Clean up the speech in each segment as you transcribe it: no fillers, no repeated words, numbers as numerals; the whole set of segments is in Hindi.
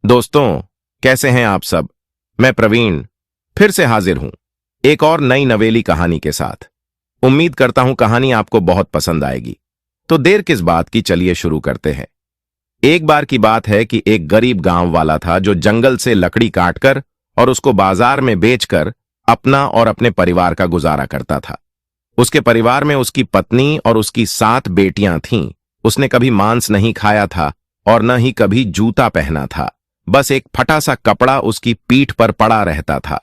दोस्तों, कैसे हैं आप सब? मैं प्रवीण फिर से हाजिर हूं एक और नई नवेली कहानी के साथ। उम्मीद करता हूं कहानी आपको बहुत पसंद आएगी। तो देर किस बात की, चलिए शुरू करते हैं। एक बार की बात है कि एक गरीब गांव वाला था जो जंगल से लकड़ी काटकर और उसको बाजार में बेचकर अपना और अपने परिवार का गुजारा करता था। उसके परिवार में उसकी पत्नी और उसकी 7 बेटियां थीं। उसने कभी मांस नहीं खाया था और न ही कभी जूता पहना था। बस एक फटा सा कपड़ा उसकी पीठ पर पड़ा रहता था।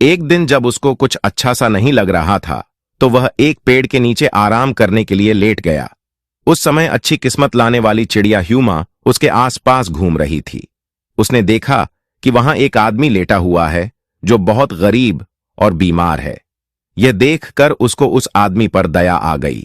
एक दिन जब उसको कुछ अच्छा सा नहीं लग रहा था तो वह एक पेड़ के नीचे आराम करने के लिए लेट गया। उस समय अच्छी किस्मत लाने वाली चिड़िया ह्यूमा उसके आसपास घूम रही थी। उसने देखा कि वहां एक आदमी लेटा हुआ है जो बहुत गरीब और बीमार है। यह देखकर उसको उस आदमी पर दया आ गई।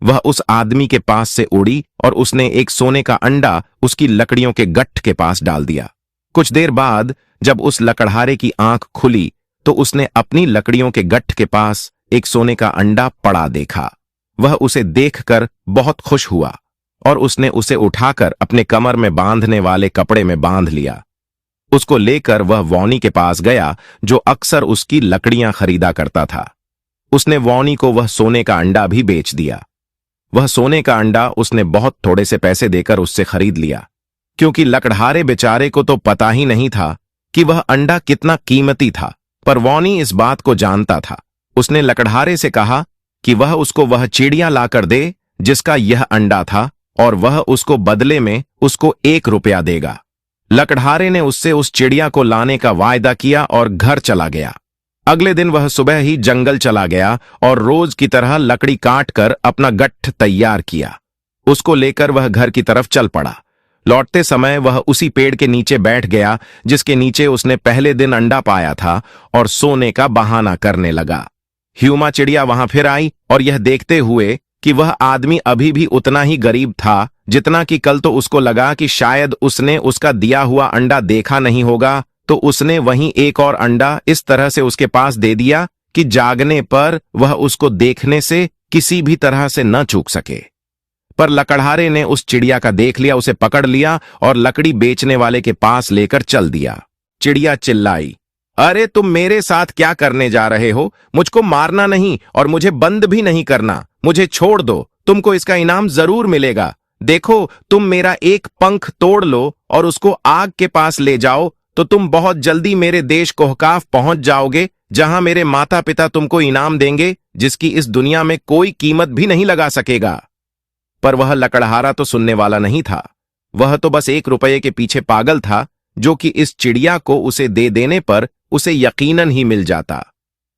वह उस आदमी के पास से उड़ी और उसने एक सोने का अंडा उसकी लकड़ियों के गट्ठ के पास डाल दिया। कुछ देर बाद जब उस लकड़हारे की आंख खुली तो उसने अपनी लकड़ियों के गट्ठ के पास एक सोने का अंडा पड़ा देखा। वह उसे देखकर बहुत खुश हुआ और उसने उसे उठाकर अपने कमर में बांधने वाले कपड़े में बांध लिया। उसको लेकर वह वॉनी के पास गया जो अक्सर उसकी लकड़ियां खरीदा करता था। उसने वॉनी को वह सोने का अंडा भी बेच दिया। वह सोने का अंडा उसने बहुत थोड़े से पैसे देकर उससे खरीद लिया, क्योंकि लकड़हारे बेचारे को तो पता ही नहीं था कि वह अंडा कितना कीमती था। पर वॉनी इस बात को जानता था। उसने लकड़हारे से कहा कि वह उसको वह चिड़िया लाकर दे जिसका यह अंडा था और वह उसको बदले में उसको 1 रुपया देगा। लकड़हारे ने उससे उस चिड़िया को लाने का वायदा किया और घर चला गया। अगले दिन वह सुबह ही जंगल चला गया और रोज की तरह लकड़ी काटकर अपना गट्ठ तैयार किया। उसको लेकर वह घर की तरफ चल पड़ा। लौटते समय वह उसी पेड़ के नीचे बैठ गया जिसके नीचे उसने पहले दिन अंडा पाया था और सोने का बहाना करने लगा। ह्यूमा चिड़िया वहां फिर आई और यह देखते हुए कि वह आदमी अभी भी उतना ही गरीब था जितना कि कल, तो उसको लगा कि शायद उसने उसका दिया हुआ अंडा देखा नहीं होगा, तो उसने वहीं एक और अंडा इस तरह से उसके पास दे दिया कि जागने पर वह उसको देखने से किसी भी तरह से न चूक सके। पर लकड़हारे ने उस चिड़िया का देख लिया, उसे पकड़ लिया और लकड़ी बेचने वाले के पास लेकर चल दिया। चिड़िया चिल्लाई, अरे तुम मेरे साथ क्या करने जा रहे हो? मुझको मारना नहीं और मुझे बंद भी नहीं करना। मुझे छोड़ दो, तुमको इसका इनाम जरूर मिलेगा। देखो, तुम मेरा एक पंख तोड़ लो और उसको आग के पास ले जाओ तो तुम बहुत जल्दी मेरे देश कोहकाफ पहुंच जाओगे, जहां मेरे माता पिता तुमको इनाम देंगे जिसकी इस दुनिया में कोई कीमत भी नहीं लगा सकेगा। पर वह लकड़हारा तो सुनने वाला नहीं था। वह तो बस 1 रुपये के पीछे पागल था, जो कि इस चिड़िया को उसे दे देने पर उसे यकीनन ही मिल जाता।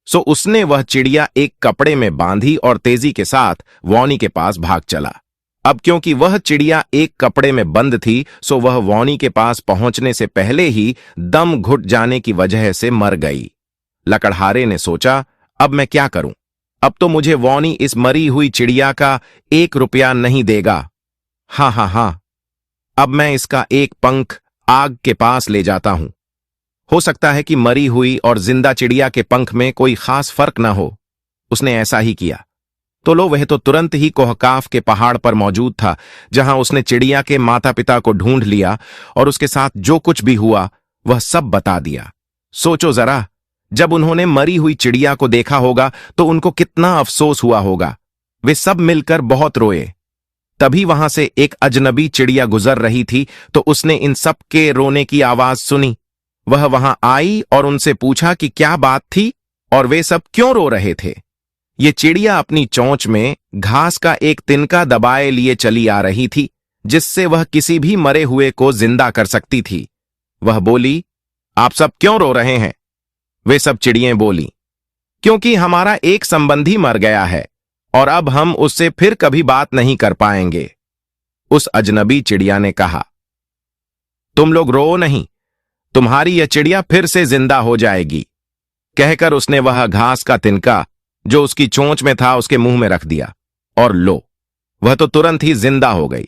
सो उसने वह चिड़िया एक कपड़े में बांधी और तेजी के साथ वॉनी के पास भाग चला। अब क्योंकि वह चिड़िया एक कपड़े में बंद थी, सो वह वॉनी के पास पहुंचने से पहले ही दम घुट जाने की वजह से मर गई। लकड़हारे ने सोचा, अब मैं क्या करूं? अब तो मुझे वॉनी इस मरी हुई चिड़िया का 1 रुपया नहीं देगा। हाँ, अब मैं इसका एक पंख आग के पास ले जाता हूं। हो सकता है कि मरी हुई और जिंदा चिड़िया के पंख में कोई खास फर्क ना हो। उसने ऐसा ही किया। तो लो, वह तो तुरंत ही कोहकाफ के पहाड़ पर मौजूद था, जहां उसने चिड़िया के माता पिता को ढूंढ लिया और उसके साथ जो कुछ भी हुआ वह सब बता दिया। सोचो जरा, जब उन्होंने मरी हुई चिड़िया को देखा होगा तो उनको कितना अफसोस हुआ होगा। वे सब मिलकर बहुत रोए। तभी वहां से एक अजनबी चिड़िया गुजर रही थी, तो उसने इन सब के रोने की आवाज सुनी। वह वहां आई और उनसे पूछा कि क्या बात थी और वे सब क्यों रो रहे थे। ये चिड़िया अपनी चोंच में घास का एक तिनका दबाए लिए चली आ रही थी, जिससे वह किसी भी मरे हुए को जिंदा कर सकती थी। वह बोली, आप सब क्यों रो रहे हैं? वे सब चिड़ियां बोली, क्योंकि हमारा एक संबंधी मर गया है और अब हम उससे फिर कभी बात नहीं कर पाएंगे। उस अजनबी चिड़िया ने कहा, तुम लोग रो नहीं, तुम्हारी यह चिड़िया फिर से जिंदा हो जाएगी। कहकर उसने वह घास का तिनका जो उसकी चोंच में था उसके मुंह में रख दिया और लो, वह तो तुरंत ही जिंदा हो गई।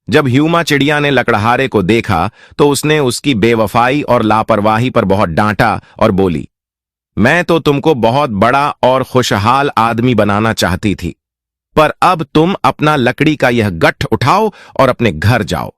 जब ह्यूमा चिड़िया ने लकड़हारे को देखा तो उसने उसकी बेवफाई और लापरवाही पर बहुत डांटा और बोली, मैं तो तुमको बहुत बड़ा और खुशहाल आदमी बनाना चाहती थी, पर अब तुम अपना लकड़ी का यह गट्ठ उठाओ और अपने घर जाओ।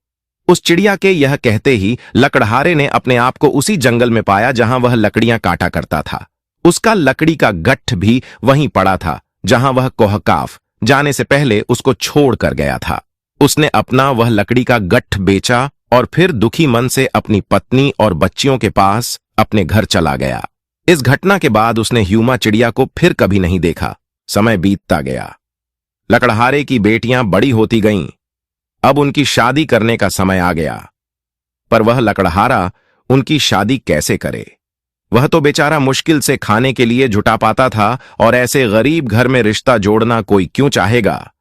उस चिड़िया के यह कहते ही लकड़हारे ने अपने आप को उसी जंगल में पाया जहां वह लकड़ियां काटा करता था। उसका लकड़ी का गट्ठ भी वहीं पड़ा था जहां वह कोहकाफ जाने से पहले उसको छोड़ कर गया था। उसने अपना वह लकड़ी का गट्ठ बेचा और फिर दुखी मन से अपनी पत्नी और बच्चियों के पास अपने घर चला गया। इस घटना के बाद उसने ह्यूमा चिड़िया को फिर कभी नहीं देखा। समय बीतता गया। लकड़हारे की बेटियां बड़ी होती गईं। अब उनकी शादी करने का समय आ गया, पर वह लकड़हारा उनकी शादी कैसे करे? वह तो बेचारा मुश्किल से खाने के लिए जुटा पाता था और ऐसे गरीब घर में रिश्ता जोड़ना कोई क्यों चाहेगा।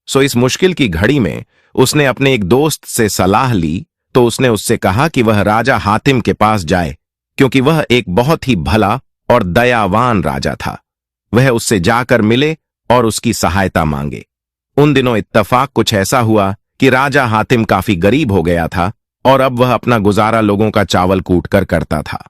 सो इस मुश्किल की घड़ी में उसने अपने एक दोस्त से सलाह ली। तो उसने उससे कहा कि वह राजा हातिम के पास जाए, क्योंकि वह एक बहुत ही भला और दयावान राजा था। वह उससे जाकर मिले और उसकी सहायता मांगे। उन दिनों इत्तफाक कुछ ऐसा हुआ कि राजा हातिम काफी गरीब हो गया था और अब वह अपना गुजारा लोगों का चावल कूटकर करता था।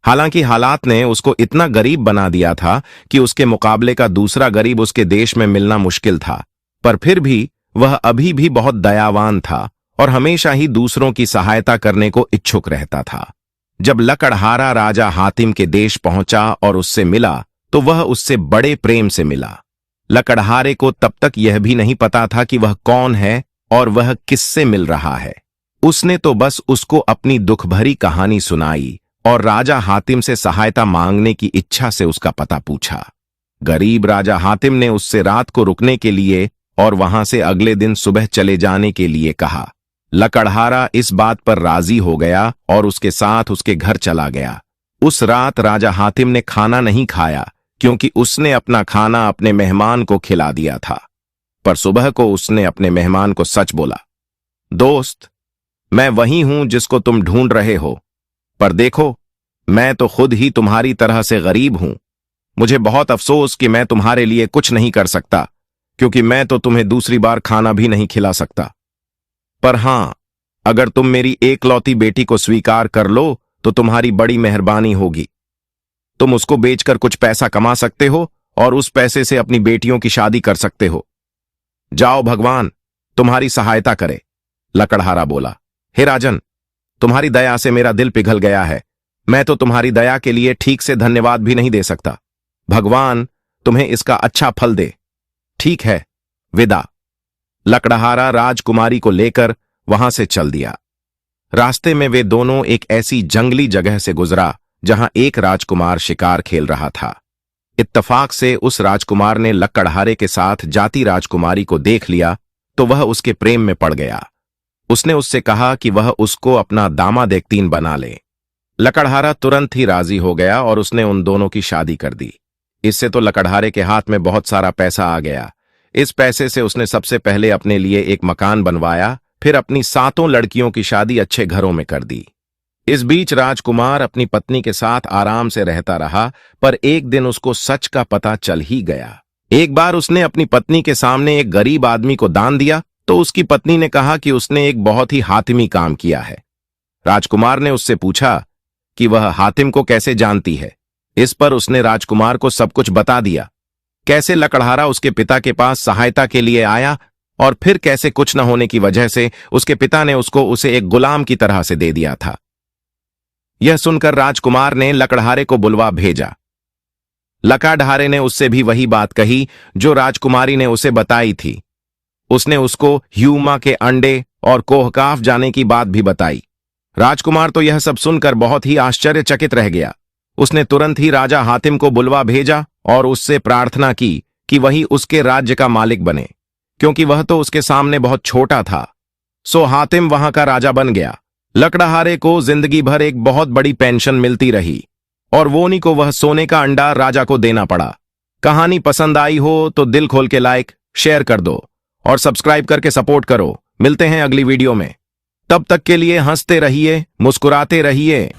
हालांकि हालात ने उसको इतना गरीब बना दिया था कि उसके मुकाबले का दूसरा गरीब उसके देश में मिलना मुश्किल था, पर फिर भी वह अभी भी बहुत दयावान था और हमेशा ही दूसरों की सहायता करने को इच्छुक रहता था। जब लकड़हारा राजा हातिम के देश पहुंचा और उससे मिला तो वह उससे बड़े प्रेम से मिला। लकड़हारे को तब तक यह भी नहीं पता था कि वह कौन है और वह किससे मिल रहा है। उसने तो बस उसको अपनी दुखभरी कहानी सुनाई और राजा हातिम से सहायता मांगने की इच्छा से उसका पता पूछा। गरीब राजा हातिम ने उससे रात को रुकने के लिए और वहां से अगले दिन सुबह चले जाने के लिए कहा। लकड़हारा इस बात पर राजी हो गया और उसके साथ उसके घर चला गया। उस रात राजा हातिम ने खाना नहीं खाया, क्योंकि उसने अपना खाना अपने मेहमान को खिला दिया था। पर सुबह को उसने अपने मेहमान को सच बोला, दोस्त, मैं वही हूं जिसको तुम ढूंढ रहे हो, पर देखो, मैं तो खुद ही तुम्हारी तरह से गरीब हूं। मुझे बहुत अफसोस कि मैं तुम्हारे लिए कुछ नहीं कर सकता, क्योंकि मैं तो तुम्हें दूसरी बार खाना भी नहीं खिला सकता। पर हां, अगर तुम मेरी एकलौती बेटी को स्वीकार कर लो तो तुम्हारी बड़ी मेहरबानी होगी। तुम उसको बेचकर कुछ पैसा कमा सकते हो और उस पैसे से अपनी बेटियों की शादी कर सकते हो। जाओ, भगवान तुम्हारी सहायता करे। लकड़हारा बोला, हे राजन, तुम्हारी दया से मेरा दिल पिघल गया है। मैं तो तुम्हारी दया के लिए ठीक से धन्यवाद भी नहीं दे सकता। भगवान तुम्हें इसका अच्छा फल दे। ठीक है, विदा। लकड़हारा राजकुमारी को लेकर वहां से चल दिया। रास्ते में वे दोनों एक ऐसी जंगली जगह से गुजरा जहां एक राजकुमार शिकार खेल रहा था। इत्तफाक से उस राजकुमार ने लकड़हारे के साथ जाती राजकुमारी को देख लिया तो वह उसके प्रेम में पड़ गया। उसने उससे कहा कि वह उसको अपना दामाद एक-तीन बना ले। लकड़हारा तुरंत ही राजी हो गया और उसने उन दोनों की शादी कर दी। इससे तो लकड़हारे के हाथ में बहुत सारा पैसा आ गया। इस पैसे से उसने सबसे पहले अपने लिए एक मकान बनवाया, फिर अपनी 7 लड़कियों की शादी अच्छे घरों में कर दी। इस बीच राजकुमार अपनी पत्नी के साथ आराम से रहता रहा, पर एक दिन उसको सच का पता चल ही गया। एक बार उसने अपनी पत्नी के सामने एक गरीब आदमी को दान दिया तो उसकी पत्नी ने कहा कि उसने एक बहुत ही हातिमी काम किया है। राजकुमार ने उससे पूछा कि वह हातिम को कैसे जानती है। इस पर उसने राजकुमार को सब कुछ बता दिया, कैसे लकड़हारा उसके पिता के पास सहायता के लिए आया और फिर कैसे कुछ न होने की वजह से उसके पिता ने उसको उसे एक गुलाम की तरह से दे दिया था। यह सुनकर राजकुमार ने लकड़हारे को बुलवा भेजा। लकड़हारे ने उससे भी वही बात कही जो राजकुमारी ने उसे बताई थी। उसने उसको ह्यूमा के अंडे और कोहकाफ जाने की बात भी बताई। राजकुमार तो यह सब सुनकर बहुत ही आश्चर्यचकित रह गया। उसने तुरंत ही राजा हातिम को बुलवा भेजा और उससे प्रार्थना की कि वही उसके राज्य का मालिक बने, क्योंकि वह तो उसके सामने बहुत छोटा था। सो हातिम वहां का राजा बन गया। लकड़हारे को जिंदगी भर एक बहुत बड़ी पेंशन मिलती रही और वोनी को वह सोने का अंडा राजा को देना पड़ा। कहानी पसंद आई हो तो दिल खोल के लाइक, शेयर कर दो और सब्सक्राइब करके सपोर्ट करो। मिलते हैं अगली वीडियो में। तब तक के लिए हंसते रहिए, मुस्कुराते रहिए।